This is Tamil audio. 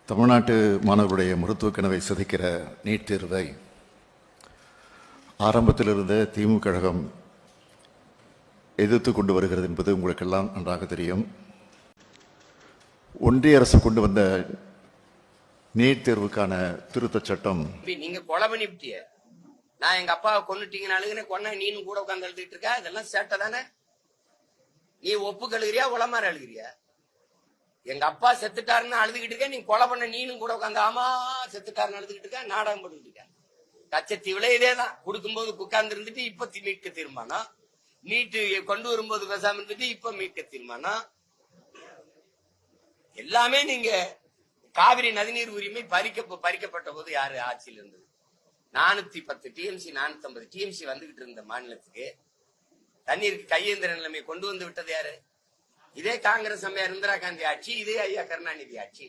தமிழ்நாட்டு மாணவர்களுடைய மருத்துவ கனவை சிதைக்கிற நீட் தேர்வை ஆரம்பத்தில் இருந்த திமுக கழகம் எதிர்த்து கொண்டு வருகிறது என்பது உங்களுக்கெல்லாம் நன்றாக தெரியும். ஒன்றிய அரசு கொண்டு வந்த நீட் தேர்வுக்கான திருத்த சட்டம் நீங்க கொலை பண்ணிவிட்டிய, நான் எங்க அப்பாவை கொன்னுட்டீங்கன்னு கொன்ன நீனும் கூட உட்காந்து எழுதிட்டு இருக்க. இதெல்லாம் சேட்டை தானே? நீ ஒப்பு கழுகிறியா உளமாற அழுகிறியா? எங்க அப்பா செத்துட்டாருன்னு அழுதுகிட்டு இருக்க, நீ கொலை பண்ண நீனும் கூட உட்காந்து ஆமா செத்துட்டாருன்னு அழுதுகிட்டு இருக்க, நாடகம் போட்டுக்கிட்டு இருக்க. கச்சத்தீவுல இதேதான், கொடுக்கும்போது உட்கார்ந்து இருந்துட்டு இப்ப மீட்க தீர்மானம், நீட்டு கொண்டு வரும்போது பேசாம இருந்துட்டு இப்ப மீட்க தீர்மானம். எல்லாமே நீங்க காவிரி நதிநீர் உரிமை பறிக்கப்பட்ட போது யாரு ஆட்சியில் இருந்தது? 410 டிஎம்சி 450 டிஎம்சி வந்துகிட்டு இருந்த மாநிலத்துக்கு தண்ணீருக்கு கையேந்திர நிலைமை கொண்டு வந்து விட்டது யாரு? இதே காங்கிரஸ் அம்மையார் இந்திரா காந்தி ஆட்சி, இதே ஐயா கருணாநிதி ஆட்சி.